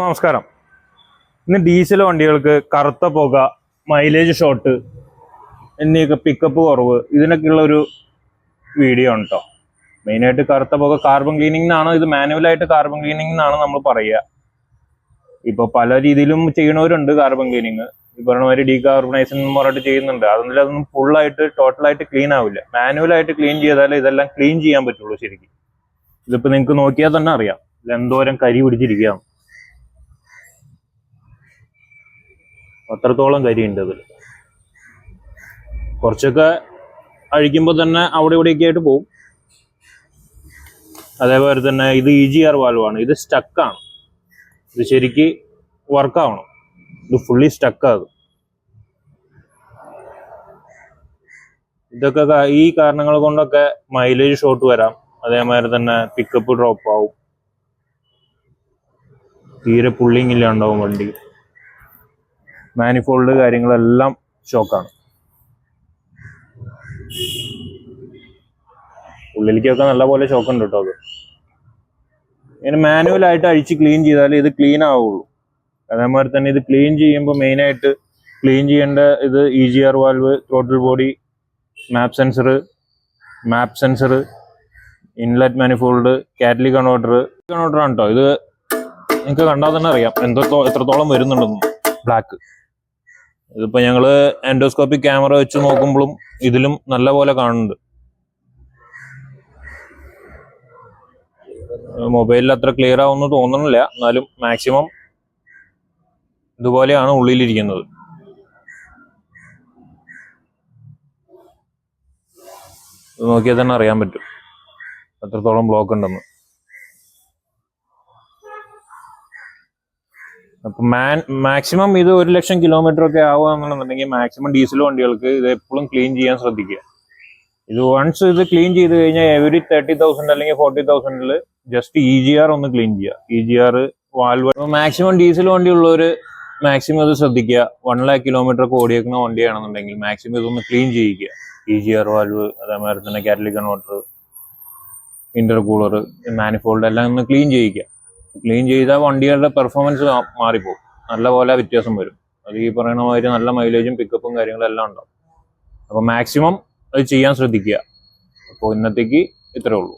നമസ്കാരം. ഇന്ന് ഡീസൽ വണ്ടികൾക്ക് കറുത്ത പുക, മൈലേജ് ഷോർട്ട് എന്നിവയൊക്കെ പിക്കപ്പ് കുറവ്, ഇതിനൊക്കെയുള്ള ഒരു വീഡിയോ ആണ് കേട്ടോ. മെയിനായിട്ട് കറുത്ത പുക കാർബൺ ക്ലീനിങ് എന്നാണ്, ഇത് മാനുവലായിട്ട് കാർബൺ ക്ലീനിങ് എന്നാണ് നമ്മൾ പറയുക. ഇപ്പോൾ പല രീതിയിലും ചെയ്യണവരുണ്ട് കാർബൺ ക്ലീനിങ്. ഈ പറഞ്ഞ മാതിരി ഡീകാർബണൈസേഷൻ എന്ന് പറഞ്ഞിട്ട് ചെയ്യുന്നുണ്ട്. അതൊന്നും ഫുള്ളായിട്ട് ടോട്ടലായിട്ട് ക്ലീൻ ആവില്ല. മാനുവലായിട്ട് ക്ലീൻ ചെയ്താലേ ഇതെല്ലാം ക്ലീൻ ചെയ്യാൻ പറ്റുള്ളൂ ശരിക്കും. ഇതിപ്പോൾ നിങ്ങൾക്ക് നോക്കിയാൽ തന്നെ അറിയാം ഇതെന്തോരം കരി പിടിച്ചിരിക്കുകയാണ്. അത്രത്തോളം കരിയുണ്ട് അതിൽ. കുറച്ചൊക്കെ അഴിക്കുമ്പോൾ തന്നെ അവിടെ ഇവിടെയൊക്കെ ആയിട്ട് പോകും. അതേപോലെ തന്നെ ഇത് EGR വാൽവാണ്. ഇത് സ്റ്റക്കാണ്. ഇത് ശരിക്ക് വർക്കാവണം. ഇത് ഫുള്ളി സ്റ്റക്കാകും. ഇതൊക്കെ ഈ കാരണങ്ങൾ കൊണ്ടൊക്കെ മൈലേജ് ഷോർട്ട് വരാം. അതേമാതിരി തന്നെ പിക്കപ്പ് ഡ്രോപ്പ് ആവും. തീരെ പുള്ളിങ് ഇല്ലാണ്ടാവും വണ്ടി. മാനിഫോൾഡ് കാര്യങ്ങളെല്ലാം ഷോക്കാണ്. ഉള്ളിലേക്കൊക്കെ നല്ലപോലെ ഷോക്ക് ഉണ്ട് കേട്ടോ. അത് ഇങ്ങനെ മാനുവലായിട്ട് അഴിച്ച് ക്ലീൻ ചെയ്താലേ ഇത് ക്ലീൻ ആവുള്ളൂ. അതേമാതിരി തന്നെ ഇത് ക്ലീൻ ചെയ്യുമ്പോൾ മെയിനായിട്ട് ക്ലീൻ ചെയ്യേണ്ട ഇത് EGR valve, throttle body, map sensor, inlet manifold, catalytic കൺവേർട്ടറാണ് കേട്ടോ. ഇത് നിങ്ങൾക്ക് കണ്ടാൽ തന്നെ അറിയാം എത്രത്തോളം വരുന്നുണ്ടെന്ന്. ബ്ലാക്ക്. ഇതിപ്പോൾ ഞങ്ങൾ എൻഡോസ്കോപ്പിക് ക്യാമറ വെച്ച് നോക്കുമ്പോഴും ഇതിലും നല്ല പോലെ കാണുന്നുണ്ട്. മൊബൈലിൽ അത്ര ക്ലിയർ ആവുമെന്ന് തോന്നുന്നില്ല, എന്നാലും മാക്സിമം ഇതുപോലെയാണ് ഉള്ളിലിരിക്കുന്നത്. ഇത് നോക്കിയാൽ തന്നെ അറിയാൻ പറ്റും എത്രത്തോളം ബ്ലോക്ക് ഉണ്ടെന്ന്. അപ്പം മാക്സിമം ഇത് 1,00,000 കിലോമീറ്റർ ഒക്കെ ആവുകയാണെന്നുണ്ടെങ്കിൽ മാക്സിമം ഡീസൽ വണ്ടികൾക്ക് ഇത് എപ്പോഴും ക്ലീൻ ചെയ്യാൻ ശ്രദ്ധിക്കുക. ഇത് വൺസ് ഇത് ക്ലീൻ ചെയ്ത് കഴിഞ്ഞാൽ എവറി 30,000 അല്ലെങ്കിൽ 40,000 ജസ്റ്റ് EGR ഒന്ന് ക്ലീൻ ചെയ്യുക. EGR valve. മാക്സിമം ഡീസൽ വണ്ടി ഉള്ളവർ മാക്സിമം ഇത് ശ്രദ്ധിക്കുക. 1,00,000 കിലോമീറ്റർ ഒക്കെ ഓടിയേക്കുന്ന വണ്ടിയാണെന്നുണ്ടെങ്കിൽ മാക്സിമം ഇതൊന്ന് ക്ലീൻ ചെയ്യിക്കുക. EGR വാൽവ്, അതേമാതിരി തന്നെ കാറ്റലിക് കൺവേർട്ടർ, ഇന്റർകൂളർ, മാനിഫോൾഡ് എല്ലാം ഒന്ന് ക്ലീൻ ചെയ്യിക്കുക. ക്ലീൻ ചെയ്താൽ വണ്ടികളുടെ പെർഫോമൻസ് മാറിപ്പോകും. നല്ല പോലെ വ്യത്യാസം വരും. അത് ഈ പറയുന്ന മാതിരി നല്ല മൈലേജും പിക്കപ്പും കാര്യങ്ങളും എല്ലാം ഉണ്ടാവും. അപ്പോൾ മാക്സിമം അത് ചെയ്യാൻ ശ്രദ്ധിക്കുക. അപ്പോൾ ഇന്നത്തേക്ക് ഇത്രേ ഉള്ളൂ.